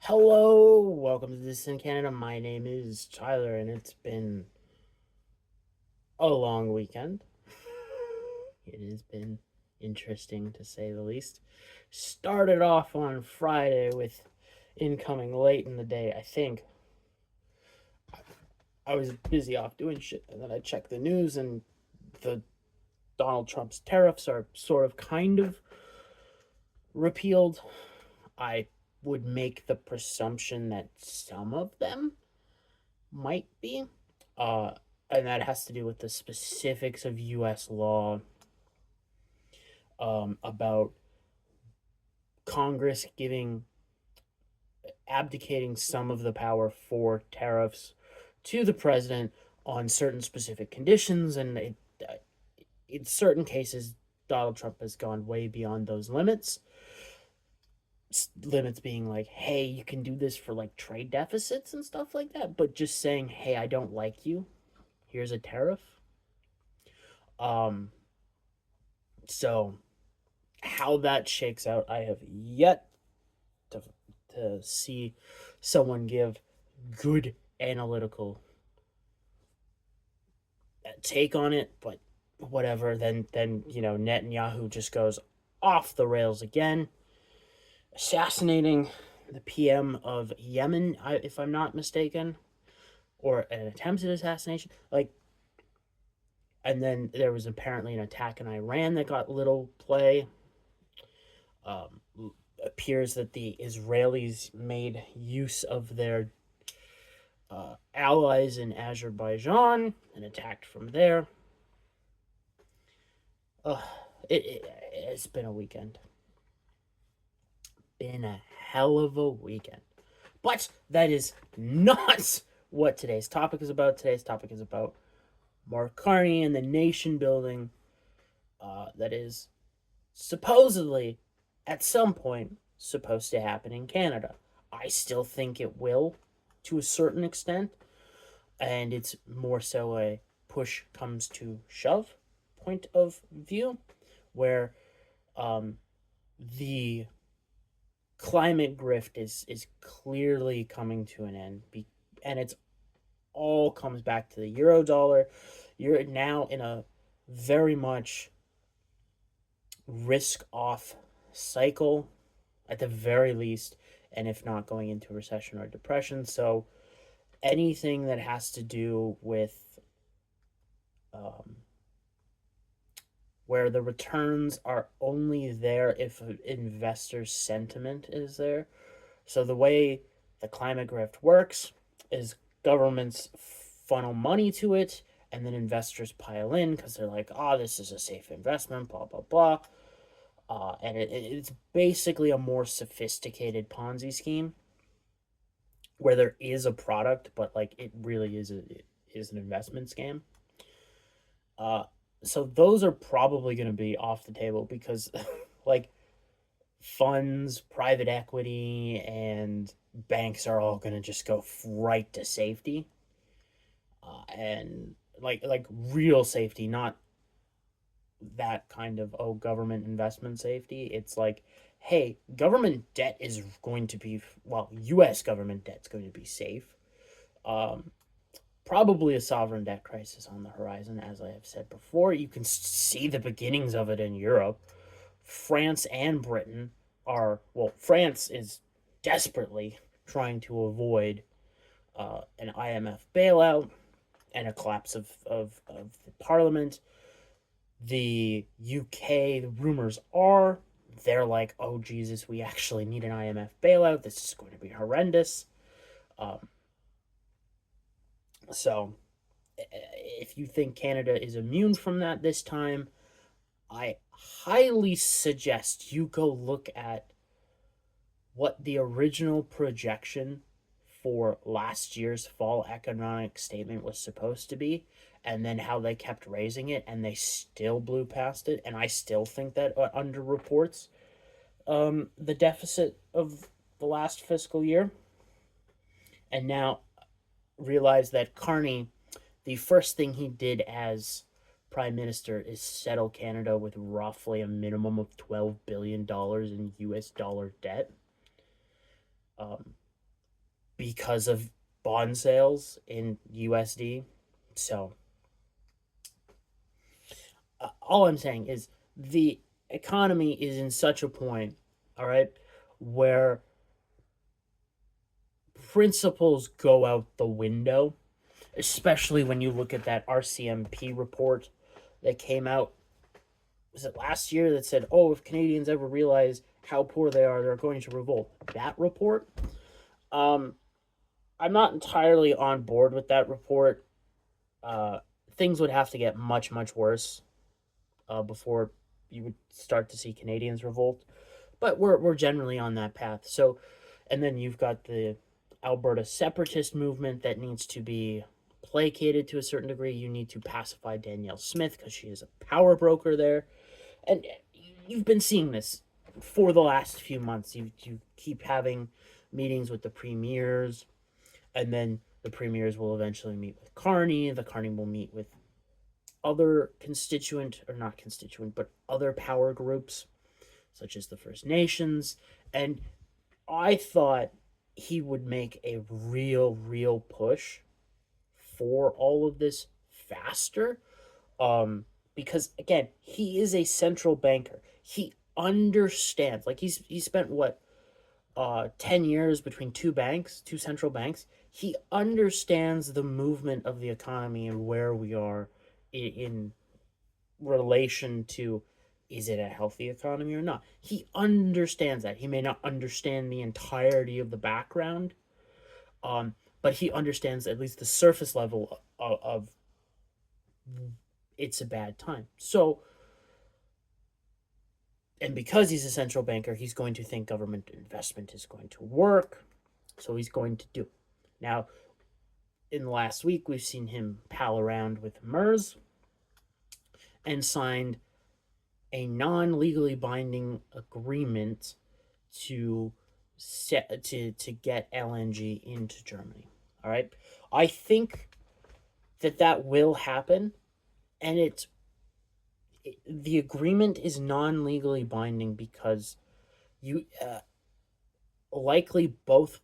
Hello, welcome to Dissident Canada. My name is Tyler, and it's been a long weekend. It has been interesting to say the least. Started off on Friday with incoming late in the day. I think I was busy off doing shit, and then I checked the news, and the Donald Trump's tariffs are sort of kind of repealed. I would make the presumption that some of them might be. Uh, and that has to do with the specifics of U.S. law about Congress abdicating some of the power for tariffs to the president on certain specific conditions, and in certain cases, Donald Trump has gone way beyond those limits. Limits being like, hey, you can do this for like trade deficits and stuff like that, but just saying, hey, I don't like you. Here's a tariff. Um, so how that shakes out, I have yet to see someone give good analytical take on it. But whatever. Then Netanyahu just goes off the rails again, assassinating the PM of Yemen, if I'm not mistaken, or an attempted assassination. And then there was apparently an attack in Iran that got little play. Um, appears that the Israelis made use of their allies in Azerbaijan and attacked from there. Uh, it's been a weekend. Been a hell of a weekend. But that is not what today's topic is about. Today's topic is about Mark Carney and the nation building that is supposedly, at some point, supposed to happen in Canada. I still think it will to a certain extent, and it's more so a push comes to shove point of view, where the climate grift is clearly coming to an end, and it's all comes back to the euro dollar. You're now in a very much risk off cycle at the very least, and if not going into recession or depression. So anything that has to do with um, where the returns are only there if investor sentiment is there. So the way the climate grift works is governments funnel money to it, and then investors pile in because they're like, oh, this is a safe investment, blah, blah, blah. And it's basically a more sophisticated Ponzi scheme where there is a product, but like it really is an investment scam. Uh, so those are probably going to be off the table because, like, funds, private equity, and banks are all going to just go right to safety, and like real safety, not that kind of government investment safety. It's like, hey, government debt is going to be, well, U.S. government debt's going to be safe. Um, Probably a sovereign debt crisis on the horizon, as I have said before. You can see the beginnings of it in Europe. France and Britain are, well, France is desperately trying to avoid an IMF bailout and a collapse of the parliament. The UK, the rumors are, they're like, oh, Jesus, we actually need an IMF bailout. This is going to be horrendous. Um, so if you think Canada is immune from that this time, I highly suggest you go look at what the original projection for last year's fall economic statement was supposed to be, and then how they kept raising it and they still blew past it. And I still think that underreports the deficit of the last fiscal year. And now realize that Carney, the first thing he did as prime minister is settle Canada with roughly a minimum of $12 billion in US dollar debt. because of bond sales in USD. So all I'm saying is the economy is in such a point, all right, where principles go out the window, especially when you look at that RCMP report that came out, was it last year, that said, oh, if Canadians ever realize how poor they are, they're going to revolt. That report, um, I'm not entirely on board with that report. Uh, Things would have to get much, much worse before you would start to see Canadians revolt. But we're generally on that path. So, and then you've got the Alberta separatist movement that needs to be placated to a certain degree. You need to pacify Danielle Smith because she is a power broker there, and you've been seeing this for the last few months. You keep having meetings with the premiers, and then the premiers will eventually meet with Carney. The Carney will meet with other constituent, or not constituent, but other power groups, such as the First Nations. And I thought he would make a real push for all of this faster. Because again, he is a central banker. He understands. Like he spent what 10 years between two central banks. He understands the movement of the economy and where we are in relation to, is it a healthy economy or not. He understands that. He may not understand the entirety of the background, but he understands at least the surface level of it's a bad time. So, and because he's a central banker, he's going to think government investment is going to work. So he's going to do it. Now, in the last week, we've seen him pal around with MERS and signed a non-legally binding agreement to get LNG into Germany. All right, I think that will happen, and the agreement is non-legally binding because you likely both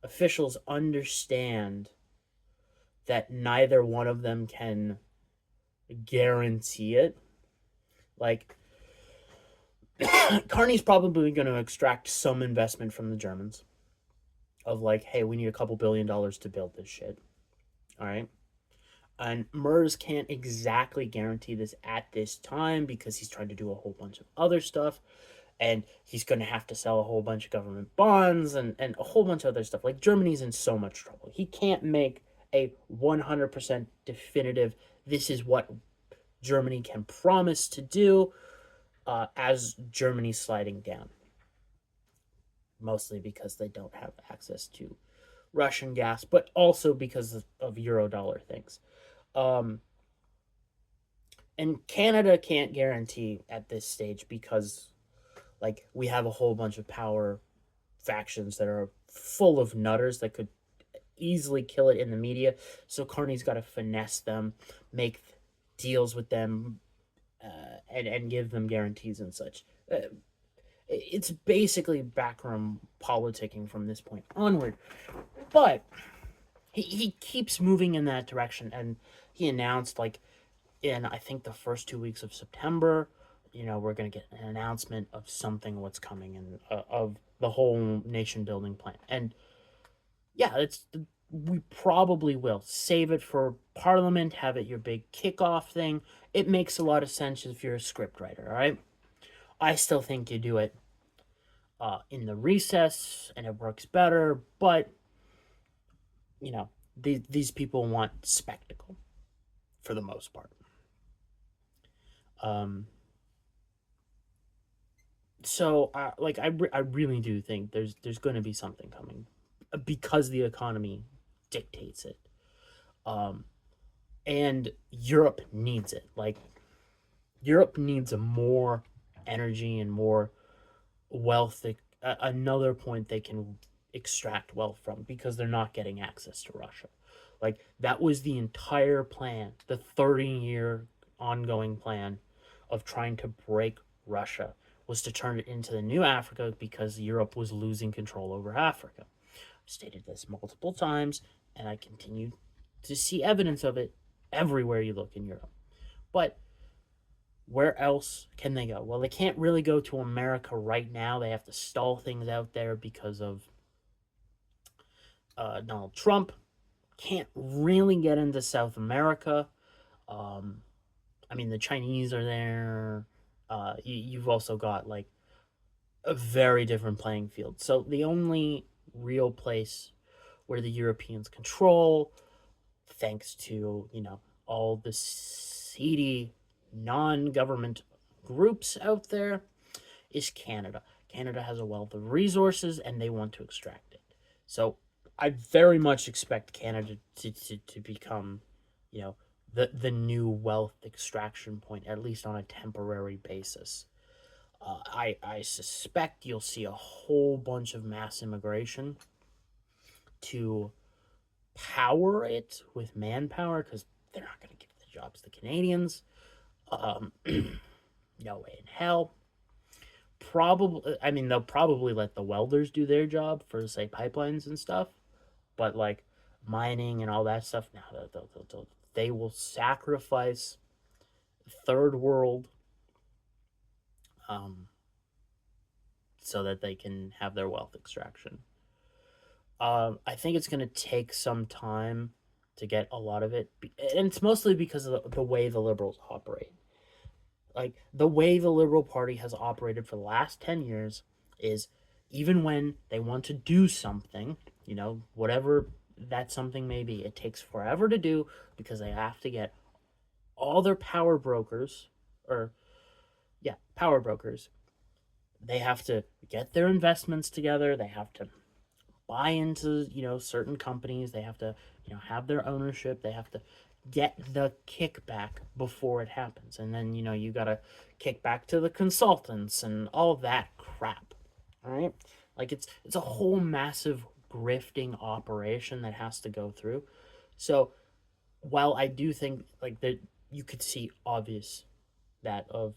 officials understand that neither one of them can guarantee it. Like, Carney's probably going to extract some investment from the Germans of like, hey, we need a couple $1 billion to build this shit. All right. And MERS can't exactly guarantee this at this time because he's trying to do a whole bunch of other stuff. And he's going to have to sell a whole bunch of government bonds and a whole bunch of other stuff. Like, Germany's in so much trouble. He can't make a 100% definitive, this is what Germany can promise to do as Germany's sliding down. Mostly because they don't have access to Russian gas, but also because of Eurodollar things. And Canada can't guarantee at this stage because, like, we have a whole bunch of power factions that are full of nutters that could easily kill it in the media. So Carney's got to finesse them, make deals with them, and give them guarantees and such. It's basically backroom politicking from this point onward. But he keeps moving in that direction, and he announced, like, in I think the first 2 weeks of September, we're going to get an announcement of something, what's coming, and of the whole nation building plan. And yeah, we probably will save it for Parliament, have it your big kickoff thing. It makes a lot of sense if you're a script writer, all right? I still think you do it in the recess, and it works better, but these people want spectacle for the most part. So I really do think there's going to be something coming because the economy dictates it. And Europe needs it. Like, Europe needs more energy and more wealth, another point they can extract wealth from, because they're not getting access to Russia. Like, that was the entire plan, the 30-year ongoing plan of trying to break Russia, was to turn it into the new Africa because Europe was losing control over Africa. I've stated this multiple times, and I continue to see evidence of it everywhere you look in Europe. But where else can they go? Well, they can't really go to America right now. They have to stall things out there because of Donald Trump. Can't really get into South America. Um, I mean, the Chinese are there. You've also got like a very different playing field. So the only real place where the Europeans control, thanks to, all the seedy non-government groups out there, is Canada. Canada has a wealth of resources and they want to extract it. So I very much expect Canada to become, the new wealth extraction point, at least on a temporary basis. I suspect you'll see a whole bunch of mass immigration to power it with manpower because they're not going to give the jobs to Canadians. No way in hell. Probably, I mean, they'll probably let the welders do their job for, say, pipelines and stuff, but like mining and all that stuff, now they will sacrifice third world um, so that they can have their wealth extraction. I think it's going to take some time to get a lot of it, and it's mostly because of the way the liberals operate. Like the way the Liberal Party has operated for the last 10 years is even when they want to do something, whatever that something may be, it takes forever to do because they have to get all their power brokers, or yeah, power brokers. They have to get their investments together. They have to buy into, certain companies. They have to, have their ownership. They have to get the kickback before it happens. And then, you got to kick back to the consultants and all that crap. All right? Like it's a whole massive grifting operation that has to go through. So, while I do think like that you could see obvious that of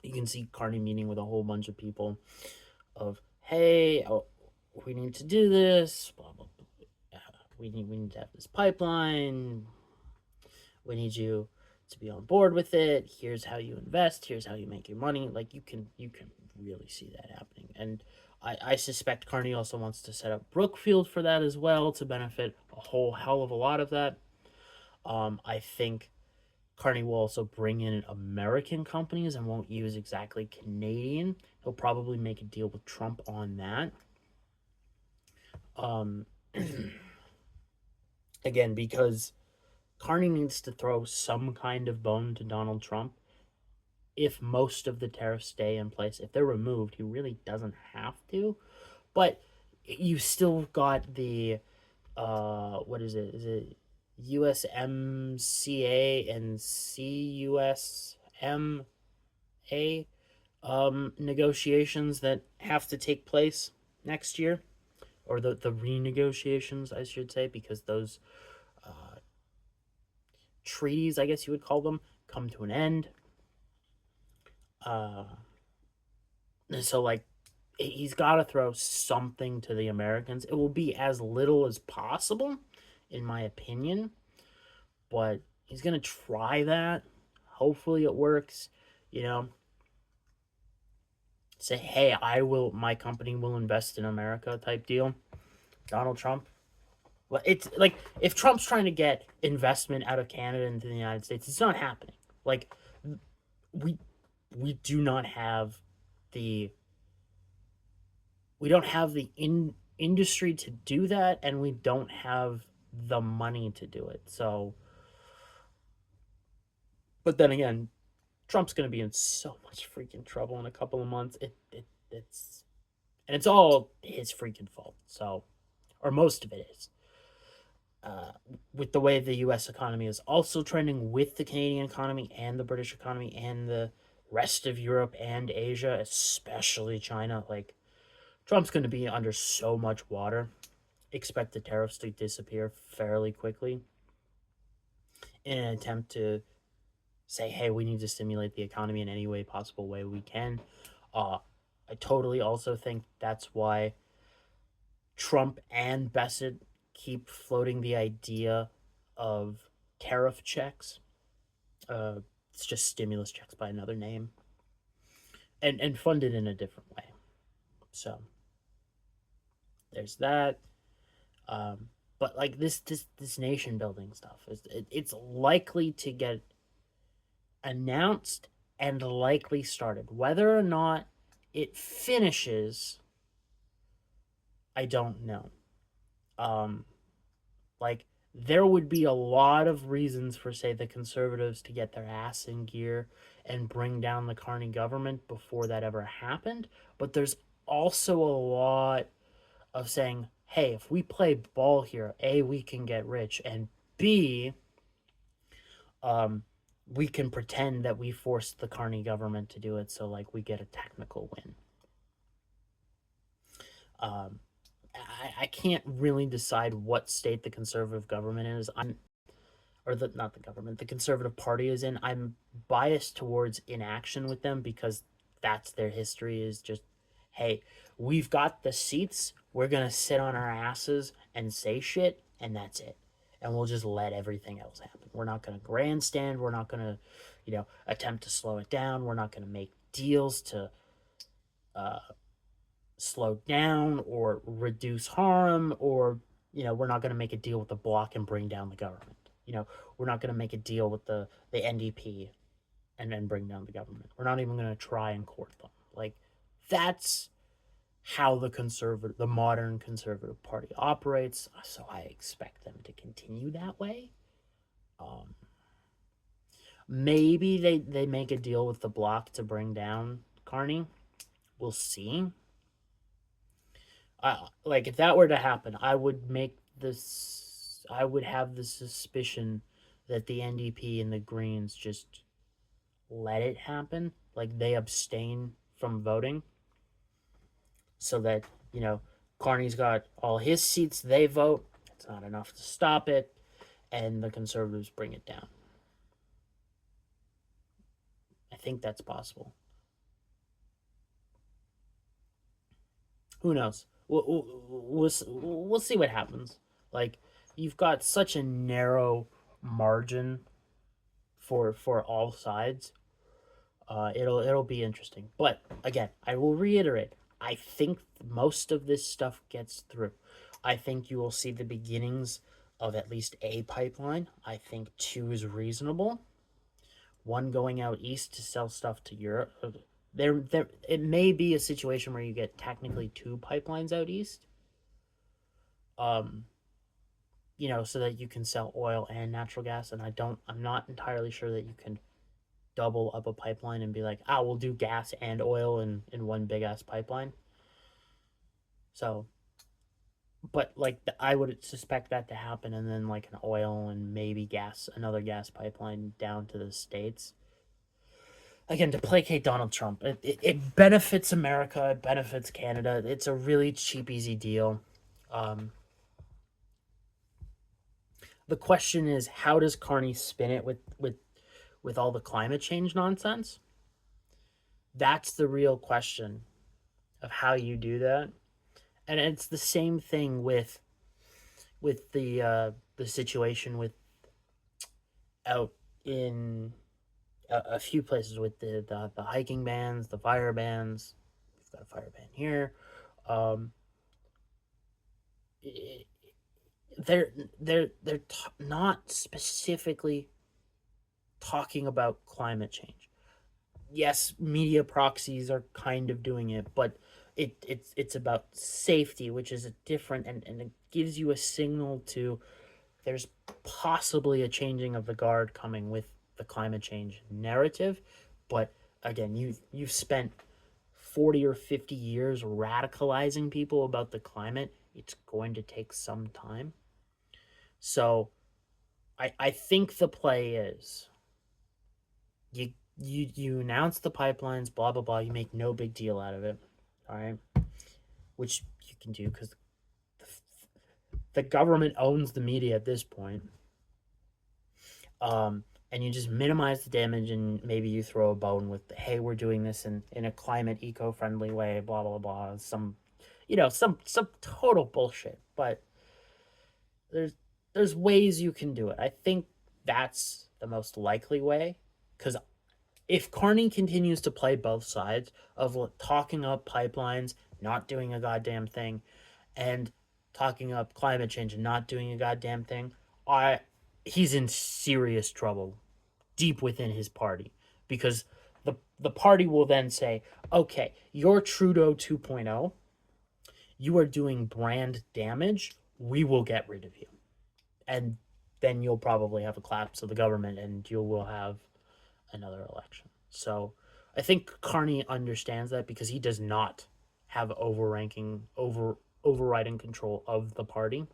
you can see Carney meeting with a whole bunch of people of, hey, we need to do this, blah blah blah. We need to have this pipeline. We need you to be on board with it. Here's how you invest. Here's how you make your money. Like you can really see that happening. And I suspect Carney also wants to set up Brookfield for that as well to benefit a whole hell of a lot of that. I think Carney will also bring in American companies and won't use exactly Canadian. He'll probably make a deal with Trump on that. Again, because Carney needs to throw some kind of bone to Donald Trump. If most of the tariffs stay in place, if they're removed, he really doesn't have to. But you still got the what is it? Is it USMCA and CUSMA negotiations that have to take place next year, or the renegotiations, I should say, because those treaties, I guess you would call them, come to an end. So like he's got to throw something to the Americans. It will be as little as possible, in my opinion, but he's gonna try that. Hopefully, it works. Say, hey, my company will invest in America type deal. Donald Trump. Well, it's like if Trump's trying to get investment out of Canada into the United States, it's not happening. Like we do not have the industry to do that, and we don't have the money to do it. So, but then again, Trump's going to be in so much freaking trouble in a couple of months. It's all his freaking fault. So, or most of it is. With the way the U.S. economy is also trending with the Canadian economy and the British economy and the rest of Europe and Asia, especially China, like Trump's going to be under so much water. Expect the tariffs to disappear fairly quickly in an attempt to say, hey, we need to stimulate the economy in any way possible way we can. Uh, I totally also think that's why Trump and Bassett keep floating the idea of tariff checks. Uh, it's just stimulus checks by another name, and funded in a different way. So there's that. Um, but like this nation building stuff it's likely to get announced and likely started. Whether or not it finishes, I don't know. Um, like there would be a lot of reasons for say the conservatives to get their ass in gear and bring down the Carney government before that ever happened, but there's also a lot of saying, hey, if we play ball here, A, we can get rich, and B, um, we can pretend that we forced the Carney government to do it, so like we get a technical win. Um, I can't really decide what state the conservative government is. Or the not the government, the conservative party is in. I'm biased towards inaction with them because that's their history is just, hey, we've got the seats, we're gonna sit on our asses and say shit, and that's it. And we'll just let everything else happen. We're not gonna grandstand, we're not gonna, attempt to slow it down, we're not gonna make deals to uh, slow down or reduce harm, or we're not going to make a deal with the bloc and bring down the government. We're not going to make a deal with the NDP and then bring down the government. We're not even going to try and court them. Like that's how the modern conservative party operates, so I expect them to continue that way. um Maybe they make a deal with the bloc to bring down Carney. We'll see. Like if that were to happen, I would make this. I would have the suspicion that the NDP and the Greens just let it happen. Like they abstain from voting, so that Carney's got all his seats. They vote. It's not enough to stop it, and the Conservatives bring it down. I think that's possible. Who knows? We'll see what happens. Like you've got such a narrow margin for all sides. It'll be interesting. But again, I will reiterate. I think most of this stuff gets through. I think you will see the beginnings of at least a pipeline. I think two is reasonable. One going out east to sell stuff to Europe. There, it may be a situation where you get technically two pipelines out east. Um, so that you can sell oil and natural gas. And I'm not entirely sure that you can double up a pipeline and be like, we'll do gas and oil in one big ass pipeline. So, but like I would suspect that to happen, and then like an oil and maybe another gas pipeline down to the States. Again, to placate Donald Trump, it benefits America, it benefits Canada. It's a really cheap, easy deal. Um, the question is, how does Carney spin it with all the climate change nonsense? That's the real question of how you do that. And it's the same thing with the situation with out in a few places with the hiking bans, the fire bans. We've got a fire ban here. Um, they're not specifically talking about climate change. Yes, media proxies are kind of doing it, but it's about safety, which is a different, and it gives you a signal to there's possibly a changing of the guard coming with the climate change narrative. But again, you've spent 40 or 50 years radicalizing people about the climate. It's going to take some time. So I think the play is you announce the pipelines, blah blah blah. You make no big deal out of it, all right? Which you can do because the government owns the media at this point. and you just minimize the damage, and maybe you throw a bone with, hey, we're doing this in a climate eco-friendly way, blah blah blah, some some total bullshit. But there's there's ways you can do it. I think that's the most likely way, because if Carney continues to play both sides of talking up pipelines, not doing a goddamn thing, and talking up climate change and not doing a goddamn thing, I he's in serious trouble deep within his party, because the party will then say, "Okay, you're Trudeau 2.0. You are doing brand damage. We will get rid of you." And then you'll probably have a collapse of the government, and you will have another election. So I think Carney understands that, because he does not have overriding control of the party.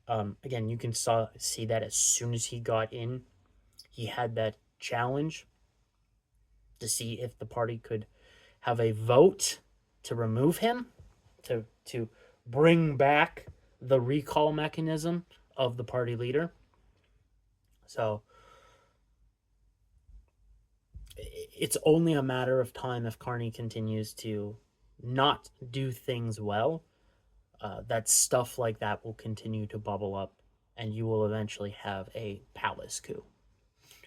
Again, you can see that as soon as he got in, he had that challenge to see if the party could have a vote to remove him, to bring back the recall mechanism of the party leader. So it's only a matter of time, if Carney continues to not do things well, that stuff like that will continue to bubble up, and you will eventually have a palace coup.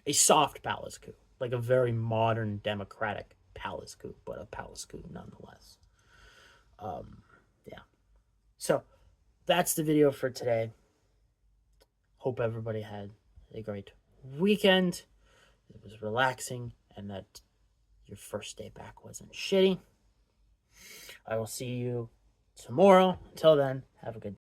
A soft palace coup. Like a very modern democratic palace coup, but a palace coup nonetheless. Yeah. So that's the video for today. Hope everybody had a great weekend. It was relaxing, and that your first day back wasn't shitty. I will see you tomorrow. Until then, have a good day.